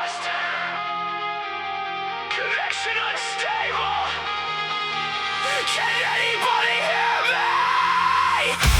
lost. Connection unstable. Can anybody hear me?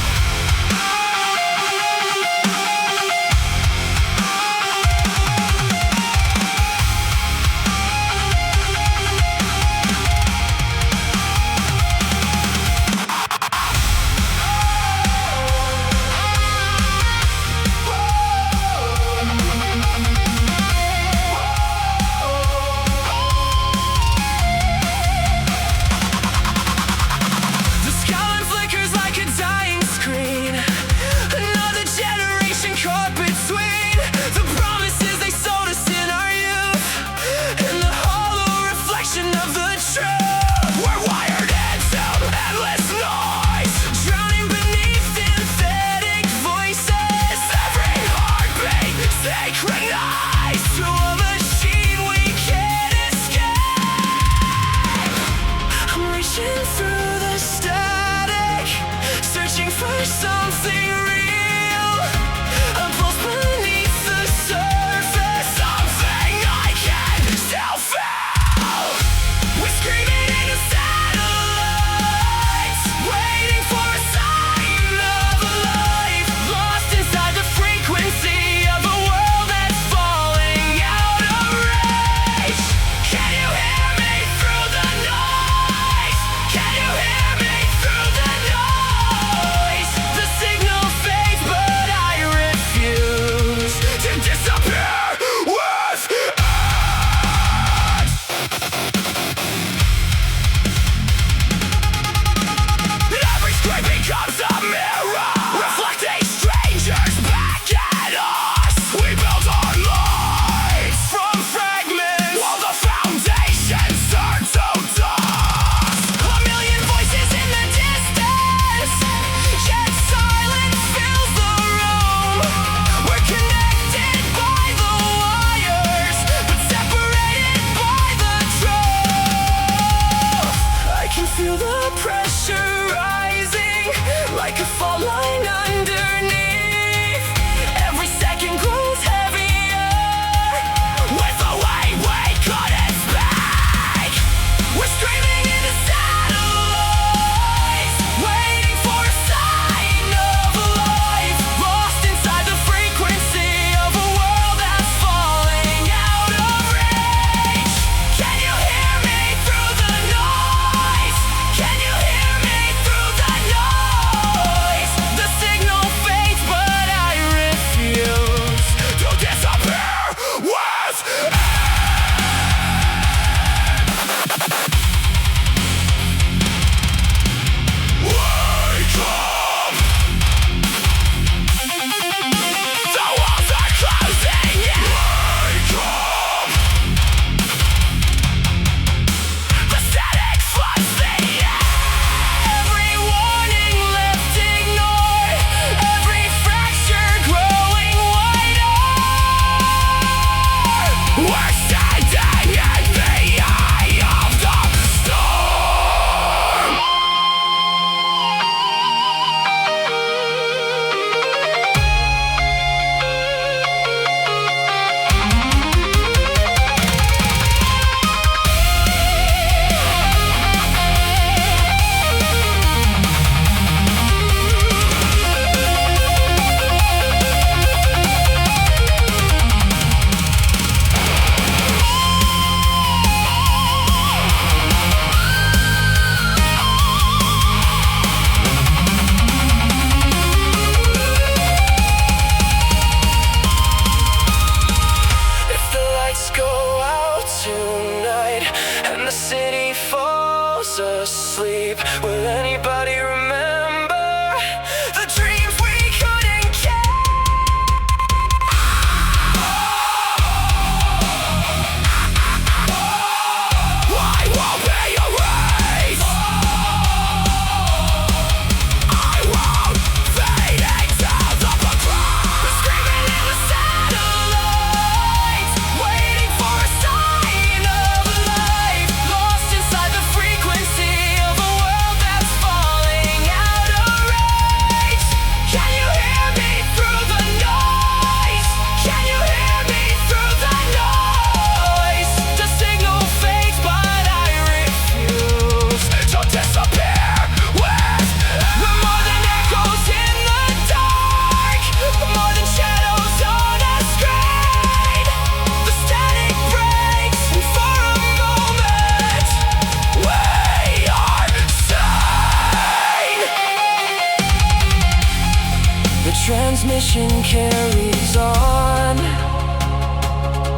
carries on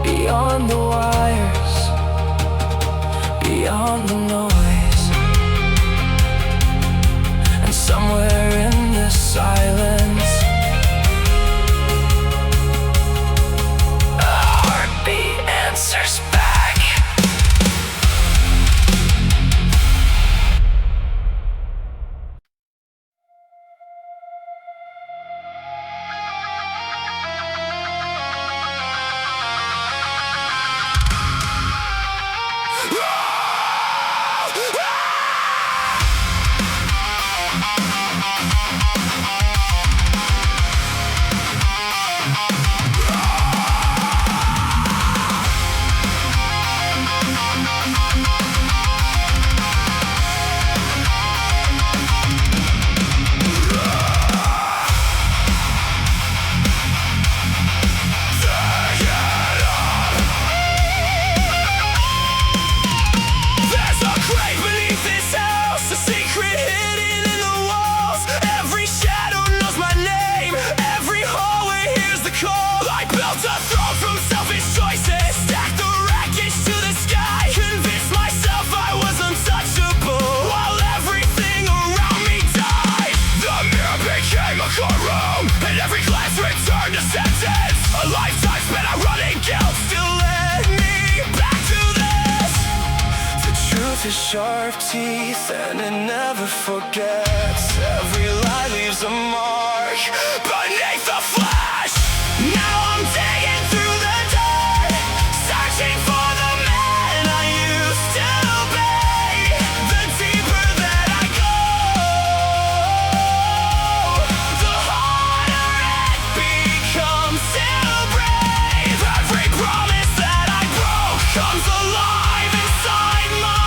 beyond the wires, beyond the noise. And somewhere in this silence, a heartbeat answers back. Sharp teeth and it never forgets. Every lie leaves a mark beneath the flesh. Now I'm digging through the dirt, searching for the man I used to be. The deeper that I go, the harder it becomes to breathe. Every promise that I broke comes alive inside my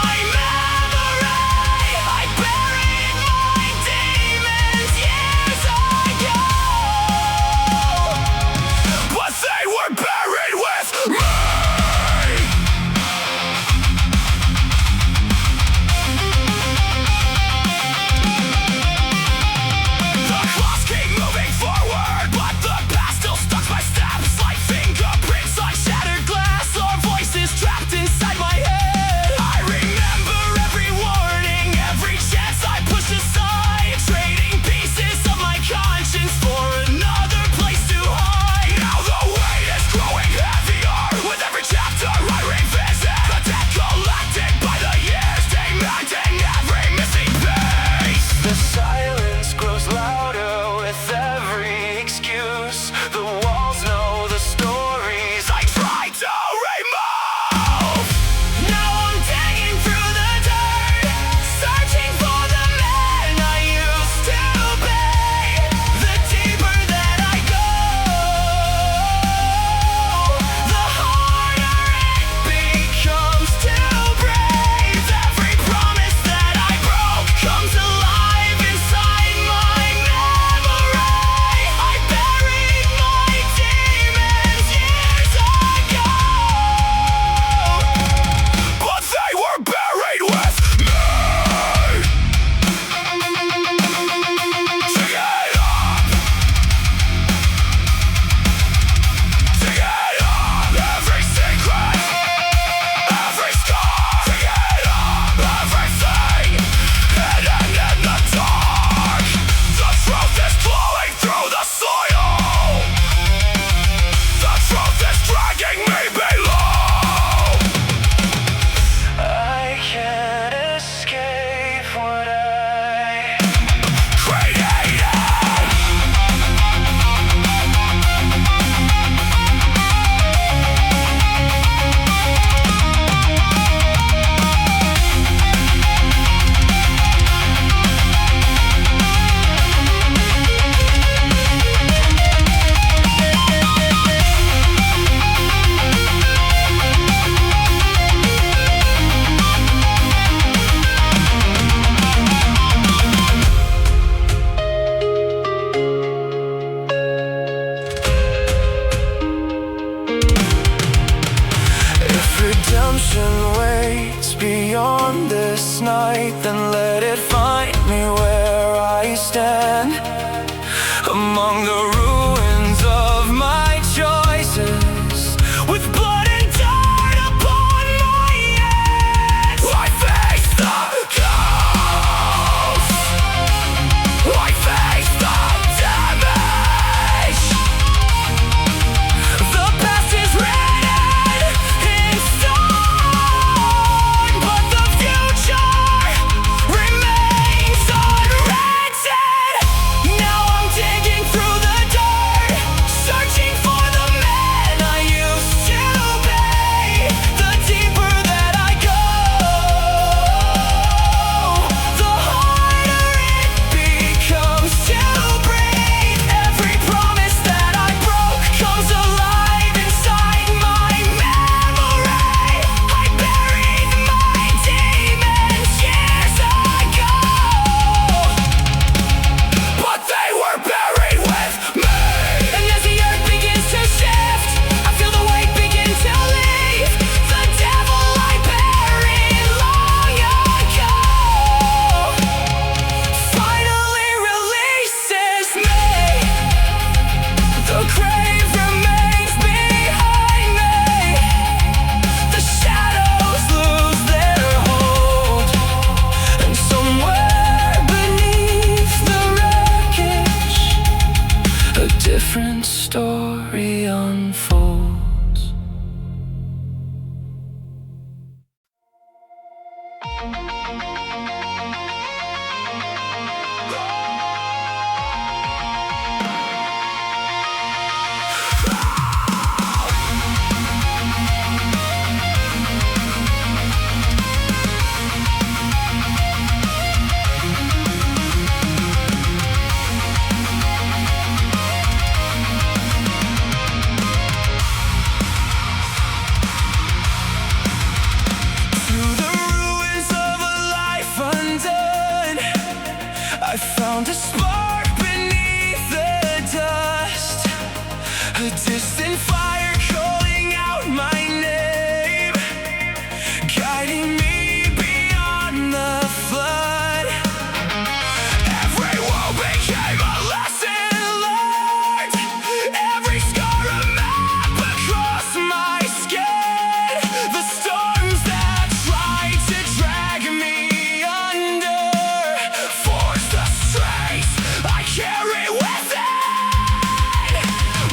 then let it find me where I stand among the ruins of A distant fire calling out my name, guiding me beyond the flood. Every wound became a lesson learned, every scar a map across my skin. The storms that tried to drag me under forged the strength I carry within.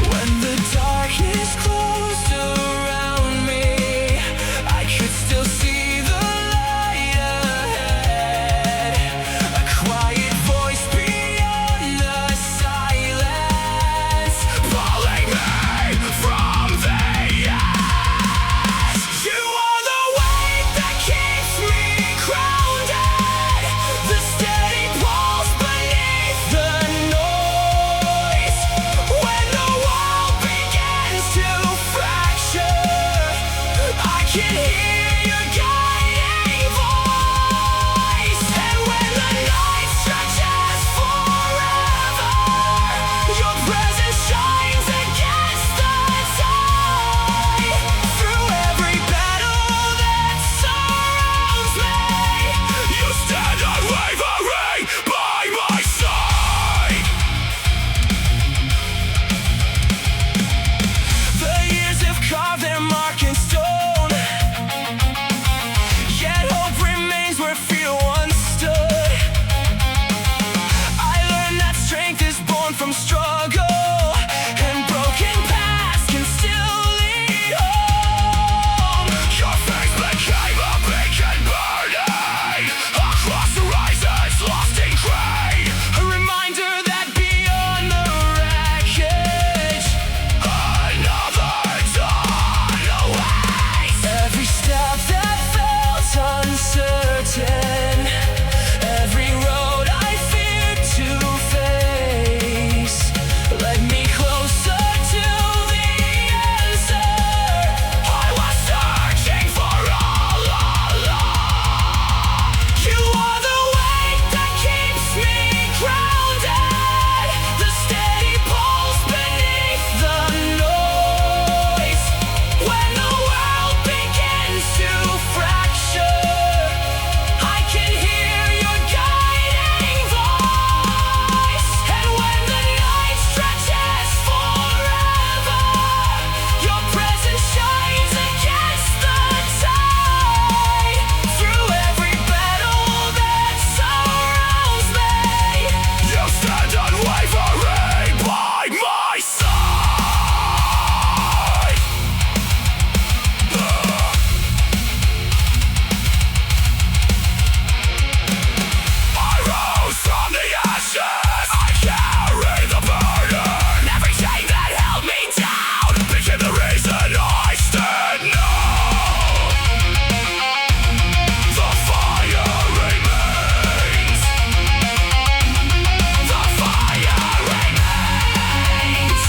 When the darkness closed around me, I could still see the light ahead. A quiet voice beyond the silence, pulling me from the edge. You are the weight that keeps me grounded, the steady pulse beneath the noise. When the world begins to fracture, I can hear your guiding voice. And when the night stretches forever, your presence shines against the tide. Through every battle that surrounds me, you stand unwavering by my side. The years have carved their mark in stone, yet hope remains where fear once stood. I learned that strength is born from struggle, and broken paths can still lead home. Your face became a beacon burning across horizons lost in gray, a reminder that beyond the wreckage, another dawn awaits. Every step that felt uncertain, every road I feared to face, led me closer to the answer I was searching for all along. You are the weight that keeps me grounded, the steady pulse beneath the noise. When the world begins to fracture, I can hear your guiding voice. And when the night stretches forever, your presence shines against the tide. Through every battle that surrounds me, you stand unwavering by my side. I rose from the ashes, I carry the burden. Every chain that held me down became the reason I stand now. The fire remains, the fire remains.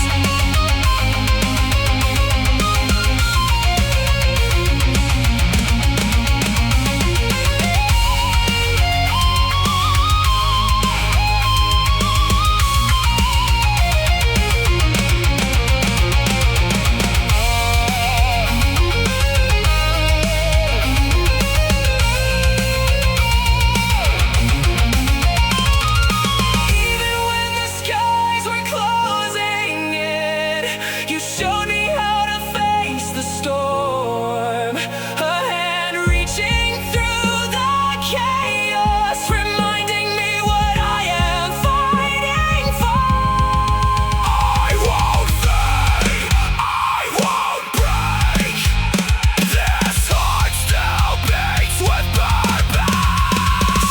Even when the skies were closing in, you showed me how to face the storm. A hand reaching through the chaos, reminding me what I am fighting for. I won't fade, I won't break. This heart still beats with purpose.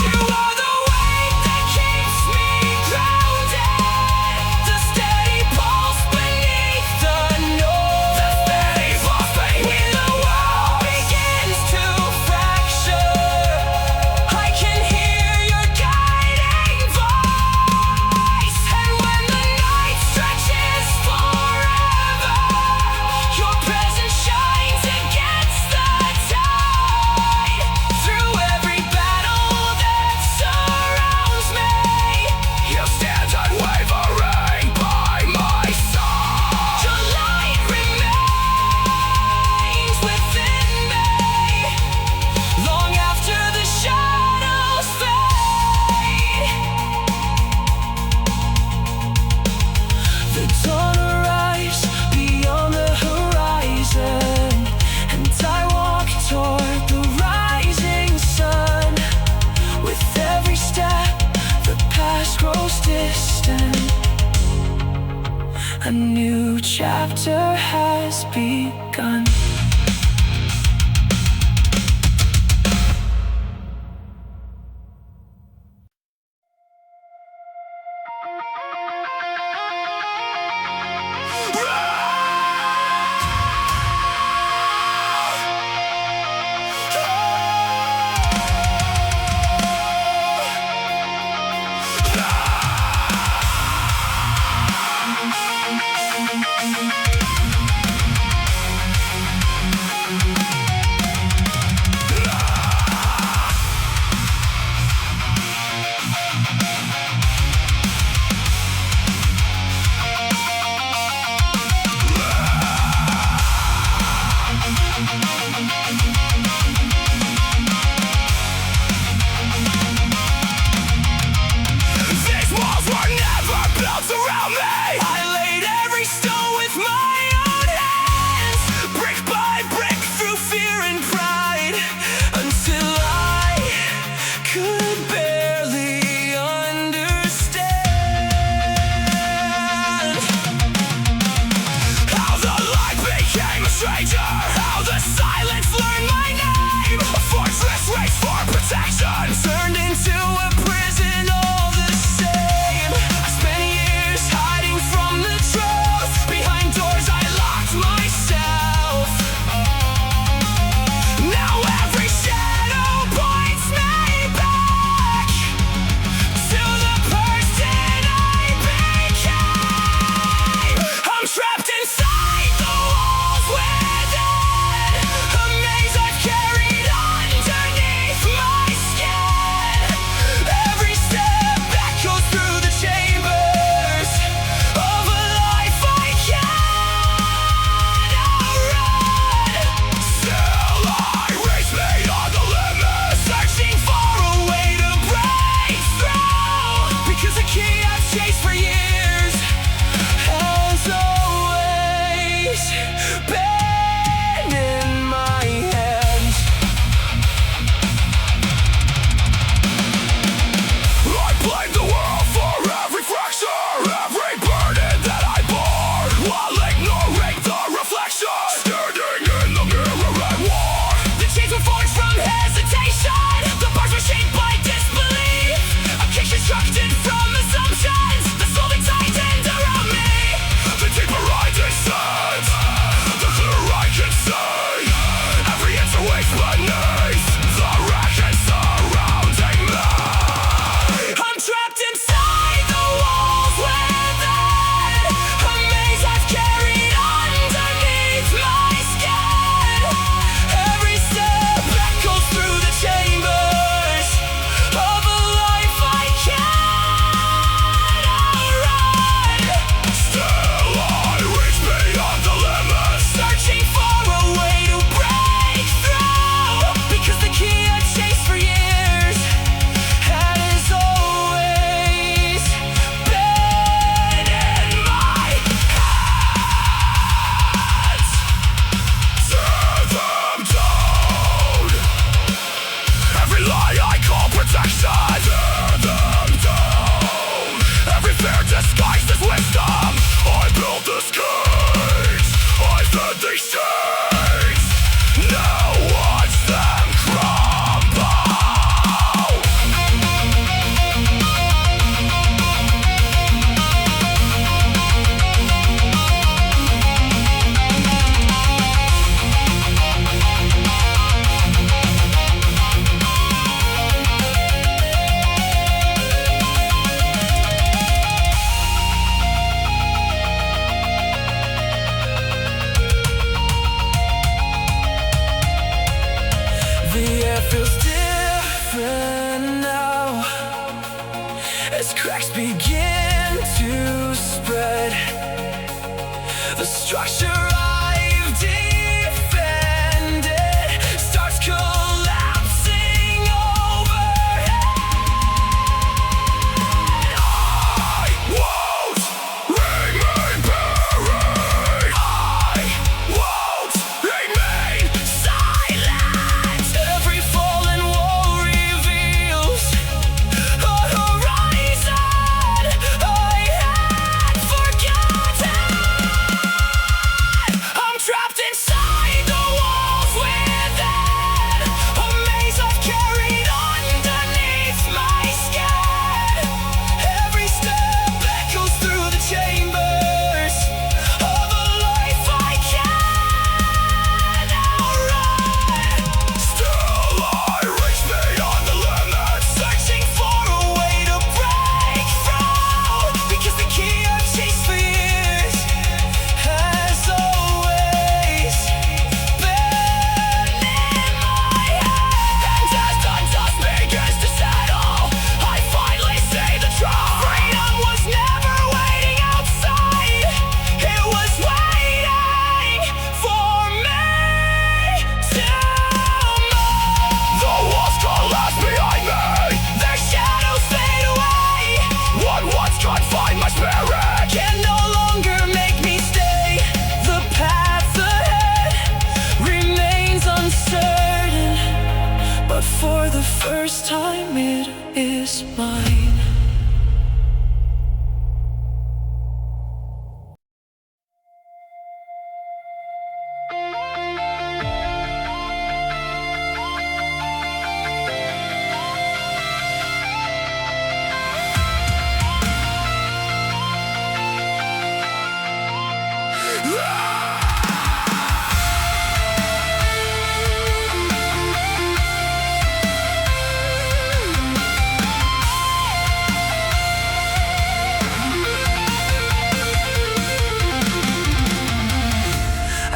You are the weight that keeps me grounded, the steady pulse beneath the new chapter has begun.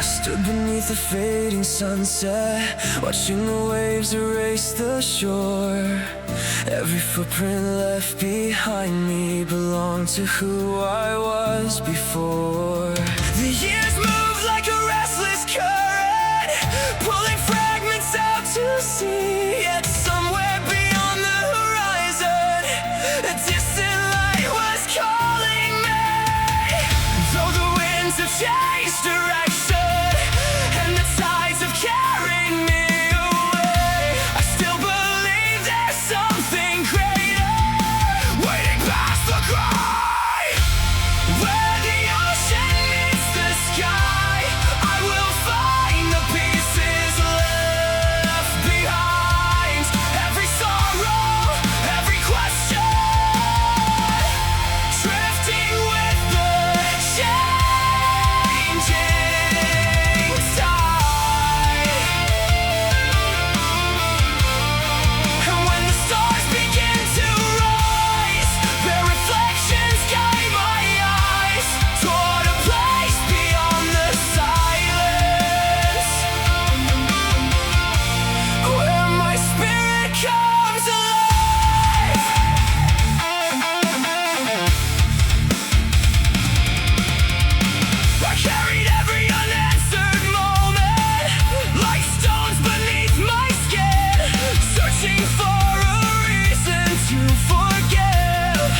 I stood beneath the fading sunset, watching the waves erase the shore. Every footprint left behind me belonged to who I was before. The years move like a restless current, pulling fragments out to sea. Yet somewhere beyond the horizon, a distant light was calling me. Though the winds have changed direction and the tides have carried me away, I still believe there's something greater waiting past the cry. Where the ocean meets the sky, I will find the pieces left behind. Every sorrow, every question, drifting with the changing tide. And when the stars begin to rise, their reflections guide my eyes toward a place beyond the silence, where my spirit comes alive. I carried every unanswered moment like stones beneath my skin, searching for a reason to forgive.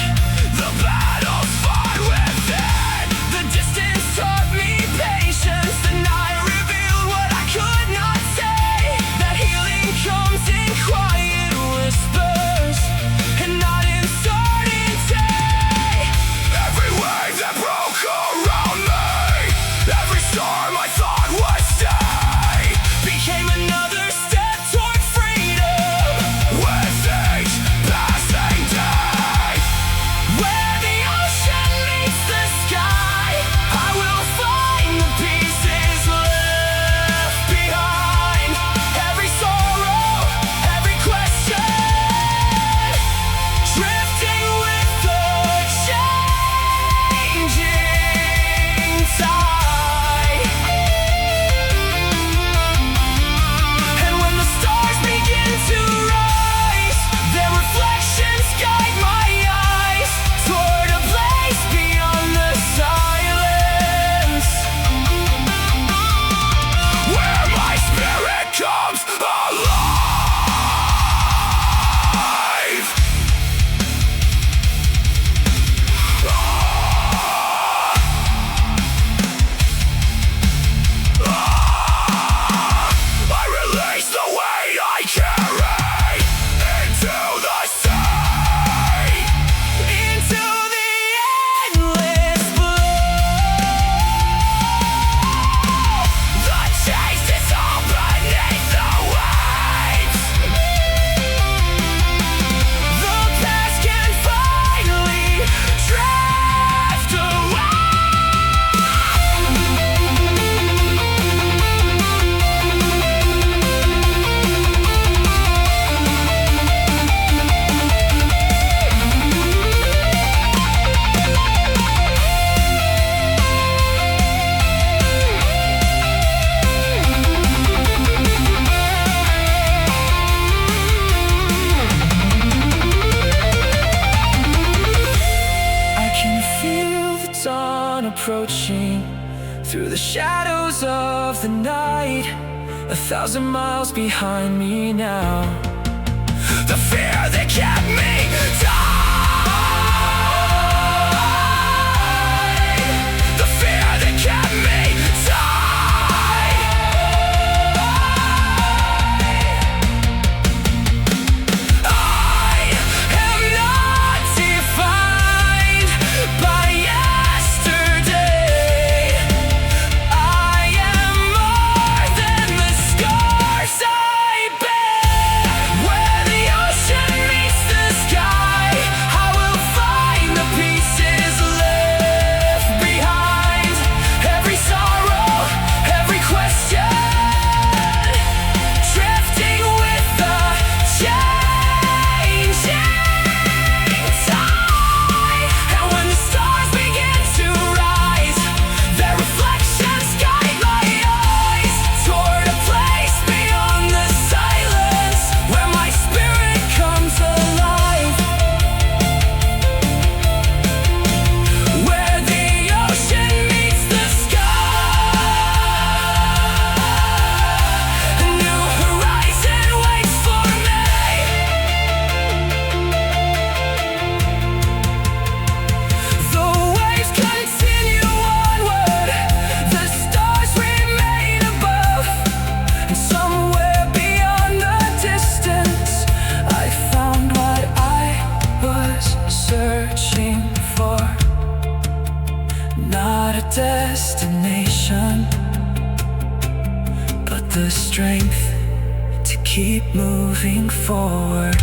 The battles fought within, the distance taught me patience. The night revealed what I could not say, that healing comes in quiet whispers and not in certainty. Every wave that broke around me, every storm I thought would stay, became another step toward freedom with each passing day. Where the ocean meets the sky, I will find the pieces left behind. Every sorrow, every question, drifting with the changing tide. And when the stars begin to rise, their reflections guide my eyes toward a place beyond the silence, where my spirit comes alive. I release the weight I carry into the sea, into the endless blue. The chase is all beneath the waves. The past can finally drift away. I can feel the dawn approaching through the shadows of the night, 1,000 miles behind me now. The fear that kept me tied, the fear that kept me tied. I am not defined by yesterday. I am more than the scars I bear. Where the ocean meets the sky, the strength to keep moving forward.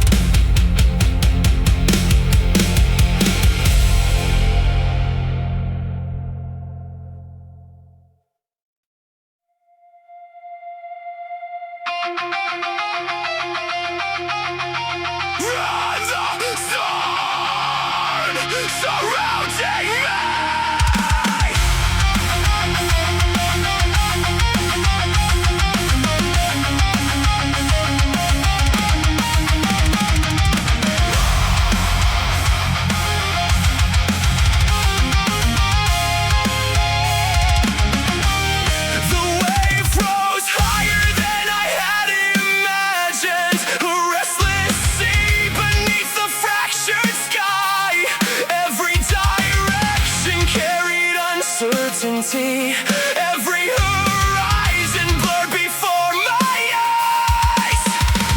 Every horizon blurred before my eyes.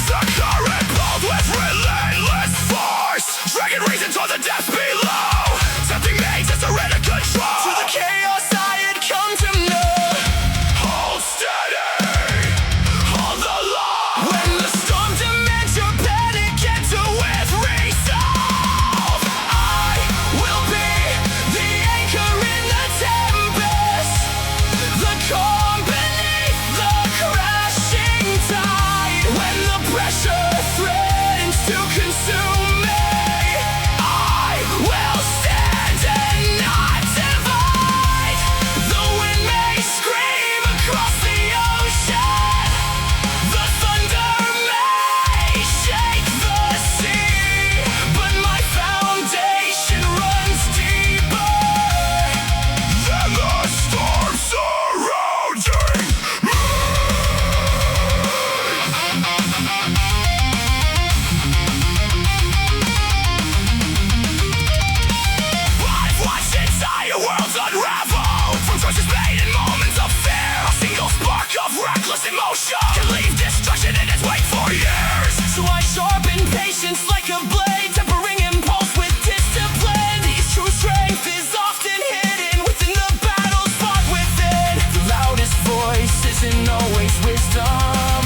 The current pulled with relentless force, dragging reason to the depths below, tempting me to surrender control to the chaos I had come to know. Hold steady, hold the line. When the storm demands your panic, enter with resolve. I will be the anchor in the tempest, the calm beneath the crashing tide. When the pressure threatens to consume me, I will stand and not divide. The wind may scream across the ocean, the thunder may shake the sea, but my foundation runs deeper than the storm surrounding me. I've watched entire worlds unravel from choices made in moments of fear. A single spark of reckless emotion can leave destruction in its wake for years. So I sharpen patience like a blade, tempering impulse with discipline. This true strength is often hidden within the battles fought within. The loudest voice isn't always wisdom.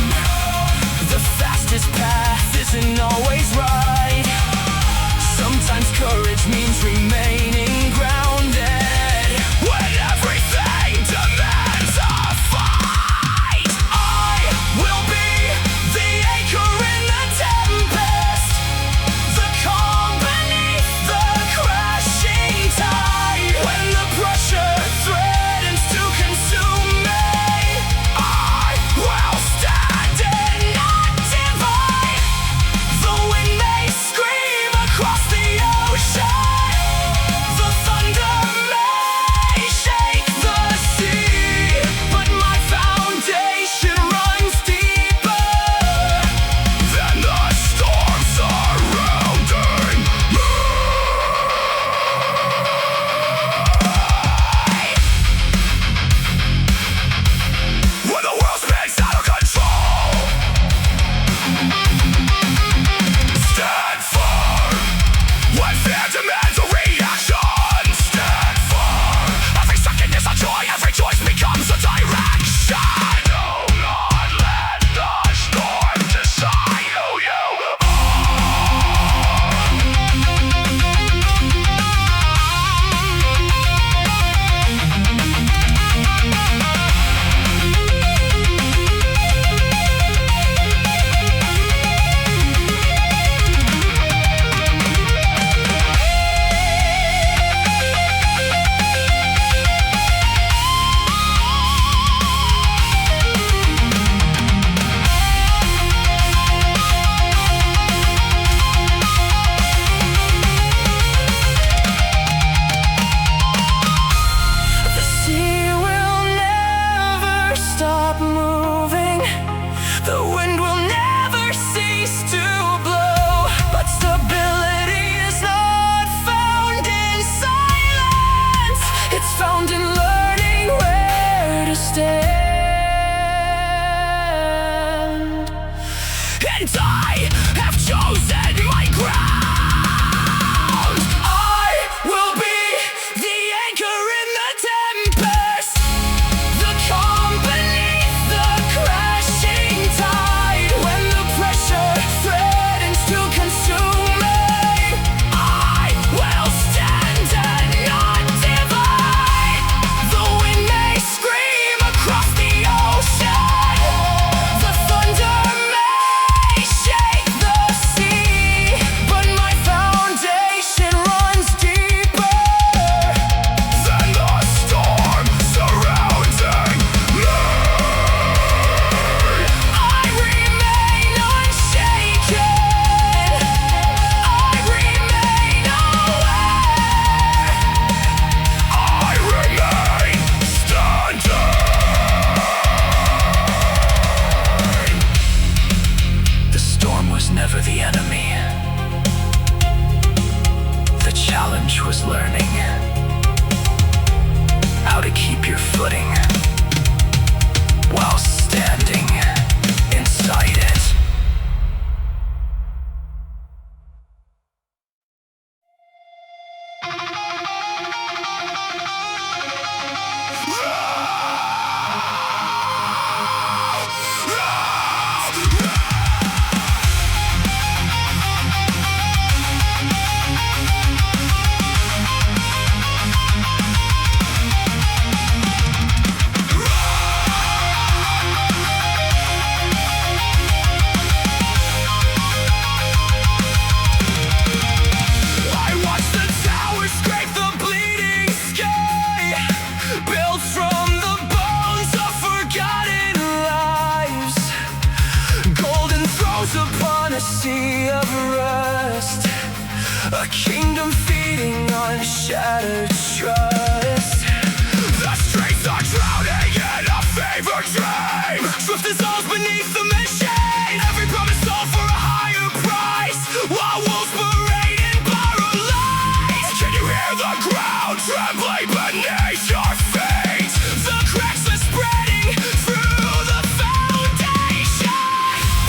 The fastest path isn't always right. Sometimes courage means remaining grounded when everything demands a fight. I shattered trust. The streets are drowning in a fever dream. Truth dissolves beneath the machine. Every promise sold for a higher price, while wolves parade in borrowed lies. Can you hear the ground trembling beneath your feet? The cracks are spreading through the foundation.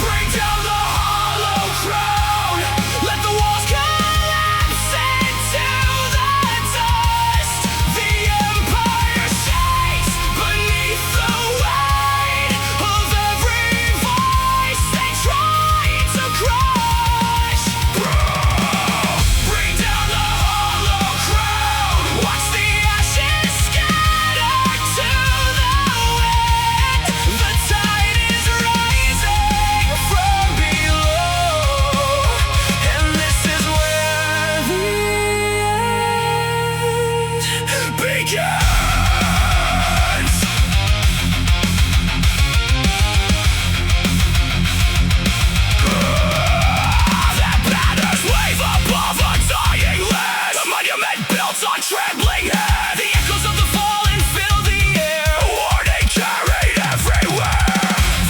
Bring down the hollow crown. Let the walls collapse into the dust. The empire shakes beneath the weight of every voice they try to crush. Bring down the hollow crown. Watch the ashes scatter to the wind. The tide is rising from below, and this is where the end begins. That banners wave above a dying land, a monument built on trembling head. The echoes of the fallen fill the air, a warning carried everywhere.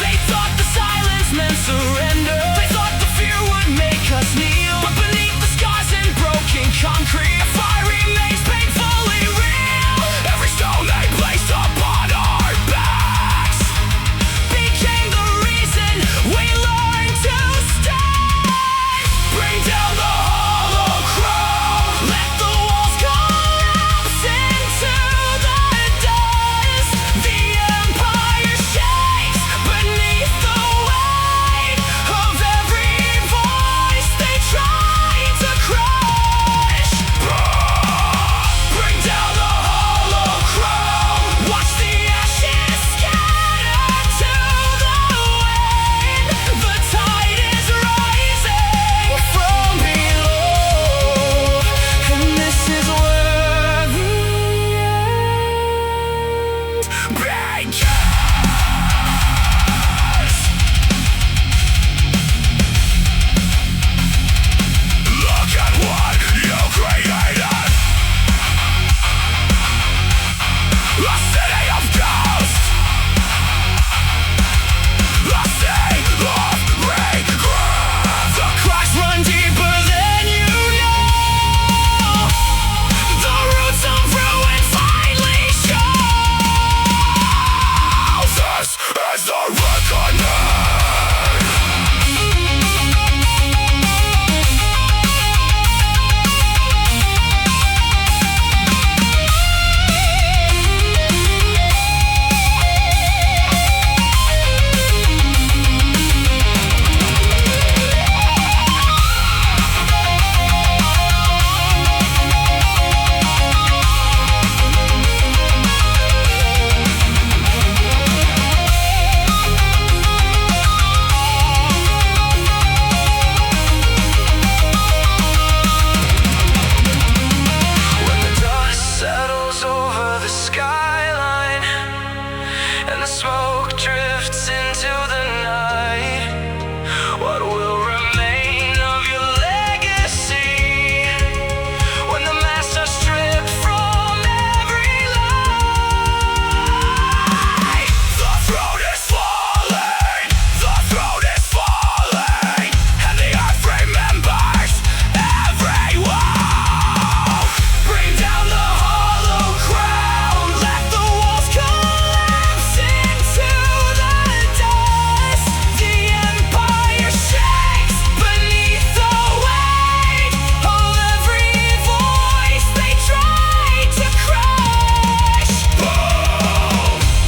They thought the silence meant surrender. They thought the fear would make us kneel. But beneath the scars and broken concrete, a fire remains painfully real. Every stone they placed upon our backs became the reason we learned to stand. Bring down the hollow crown. Let the walls collapse into the dust. The empire shakes beneath the weight of every voice they try to crush. Bring down the hollow crown. Watch the ashes scatter to the wind. The tide is rising from below, and this is where the end begins. Look at what you created. A city of ghosts. A sea of regret. The cracks run deeper than you know. The roots of ruin finally show. This is the reckoning. When the dust settles over the skyline and the smoke drifts into the night, what will remain of your legacy? When the masks are stripped from every lie, the throne is falling, the throne is falling, and the earth remembers every woe. Bring down the hollow crown. Let the walls collapse into the dust. The empire shakes beneath the weight of every voice they try to crush.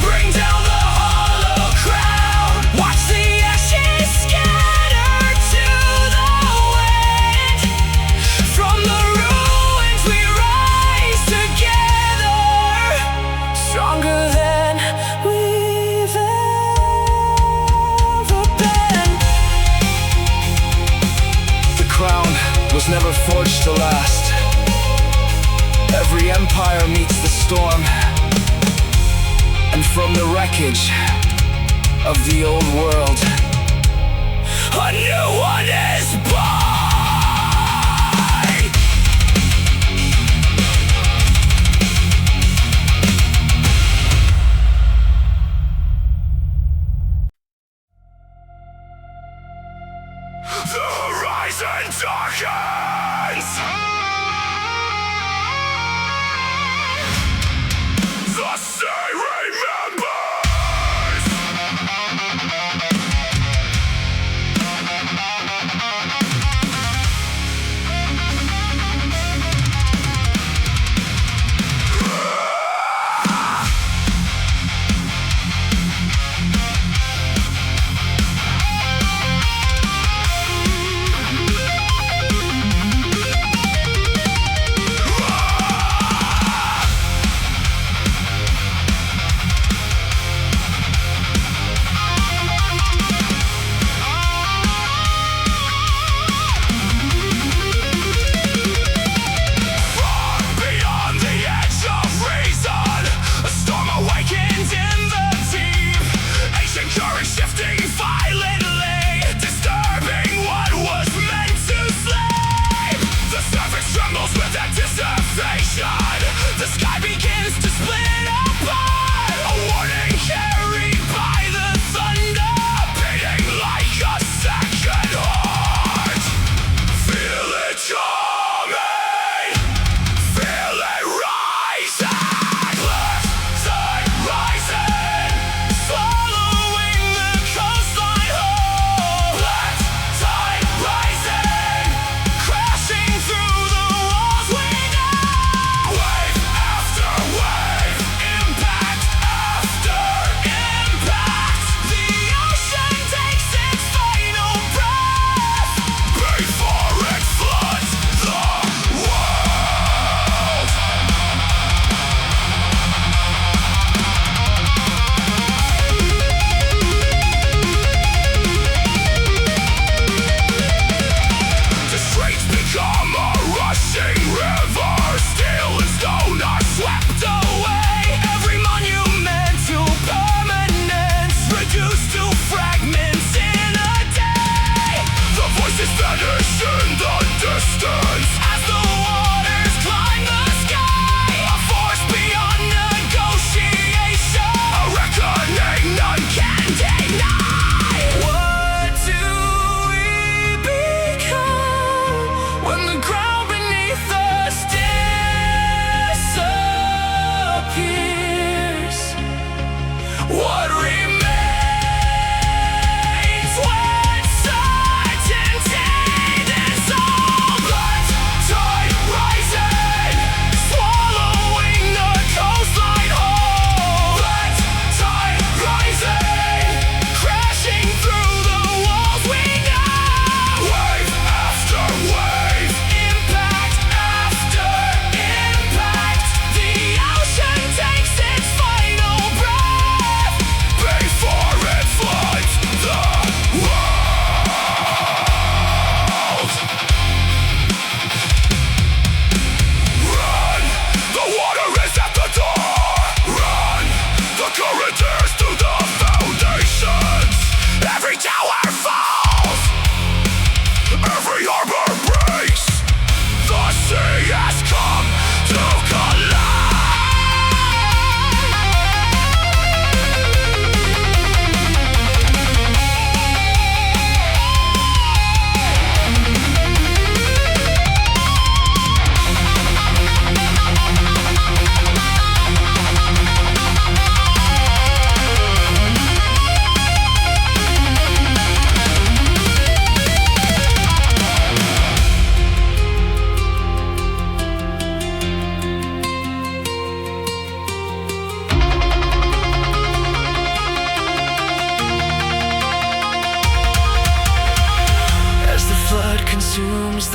Bring down the hollow crown. Watch the ashes scatter to the wind. From the ruins we rise together, stronger than we've ever been. The crown was never forged to last. Every empire meets the storm, and from the wreckage of the old world, a new one is born.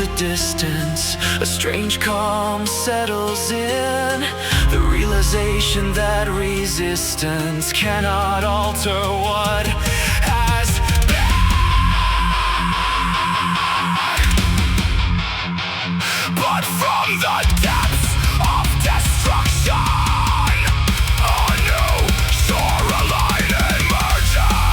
the distance, a strange calm settles in. The realization that resistance cannot alter what has been. But from the depths of destruction, a new shoreline emerges.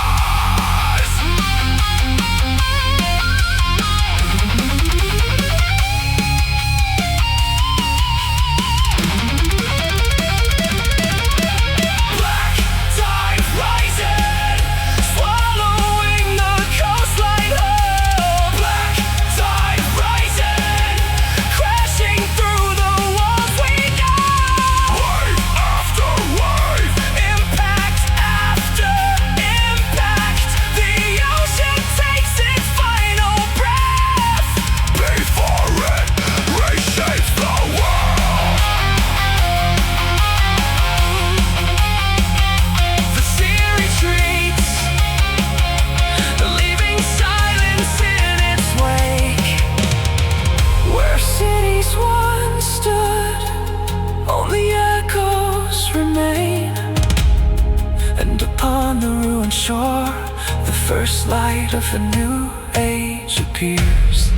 Shore, the first light of a new age appears.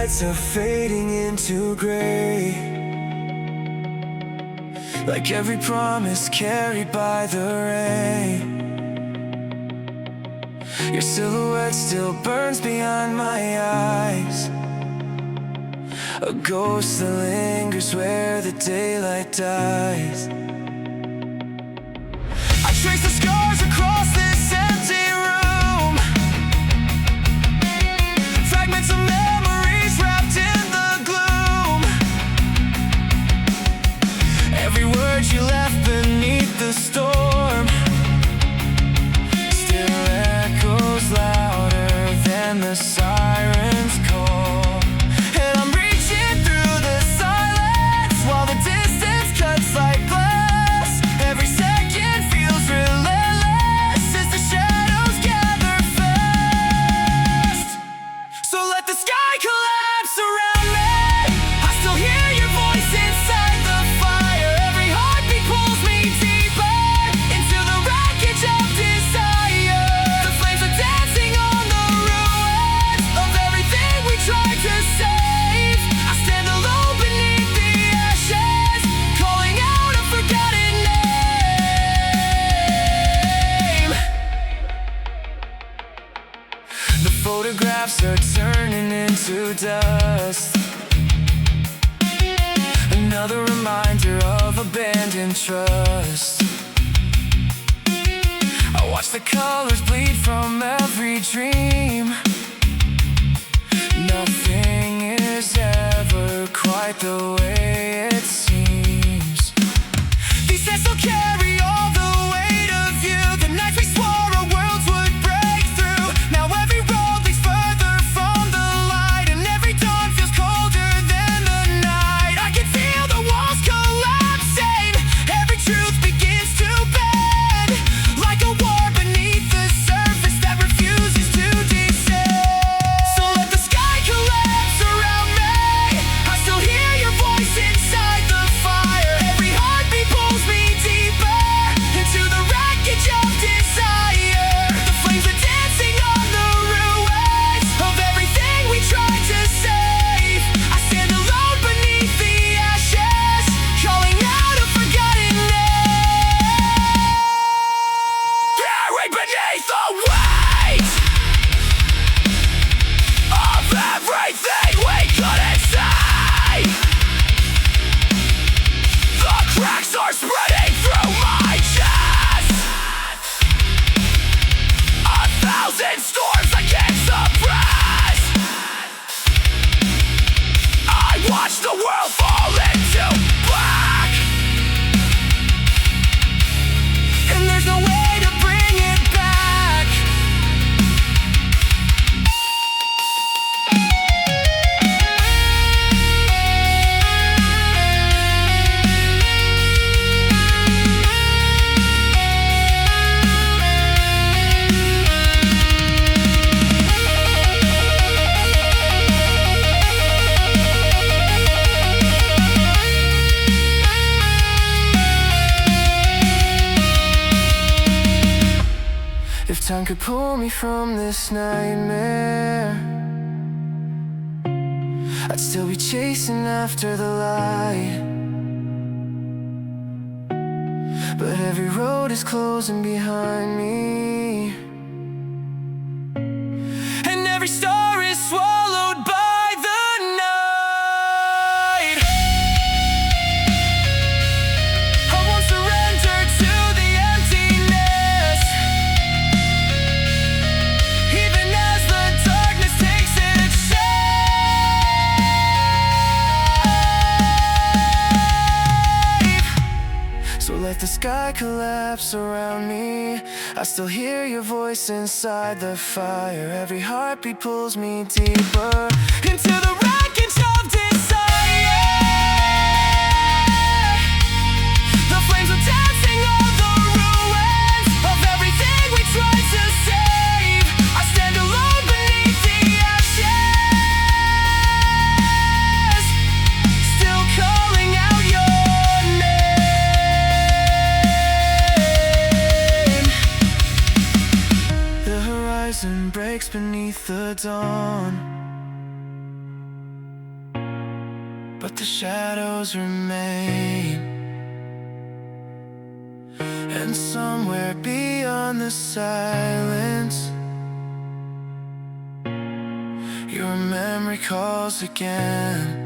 lights are fading into gray, like every promise carried by the rain. Your silhouette still burns behind my eyes, a ghost that lingers where the daylight dies. I trace the scars across this empty room, fragments of memories wrapped in the gloom. Every word you left beneath the storm still echoes louder than the sirens call. And I'm reaching through the silence while the distance cuts like glass. Every second feels relentless as the shadows gather fast. So let the sky collapse around me. I still hear your voice inside the fire. Every heartbeat pulls me deeper into the wreckage of desire. The flames are dancing on the ruins of everything we tried to save. I stand alone beneath the ashes, calling out a forgotten name. The photographs are turning into dust, another reminder of abandoned trust. I watch the colors bleed from every dream. Nothing is ever quite the way it seems. These sets still carry all the weight of you. The nights we swore our worlds would break through. Now every road leads further from the light, and every dawn feels colder than the night. I can feel the walls collapsing. Every truth begins to bend, like a war beneath the surface that refuses to descend. So let the sky collapse around me. I still hear your voice inside the fire. Every heartbeat pulls me deeper into the wreckage of desire. The flames are dancing on the ruins of everything we tried to save. I stand alone beneath the ashes, calling out a forgotten name. Buried beneath the weight of everything we couldn't see. The cracks are spreading through my chest. 1,000 storms I can't suppress. I watch the world fall into black, and there's no way to bring it back. If time could pull me from this nightmare, I'd still be chasing after the light. But every road is closing behind me, and every star is swallowed by the night. I won't surrender to the emptiness, even as the darkness takes its shape. So let the sky collapse around me. I still hear your voice inside the fire. Every heartbeat pulls me deeper into the wreckage of desire. The flames are dancing on the ruins of everything we tried to save. I stand alone beneath the ashes, still calling out your name. The horizon breaks beneath the dawn, but the shadows remain. And somewhere beyond the silence, your memory calls again.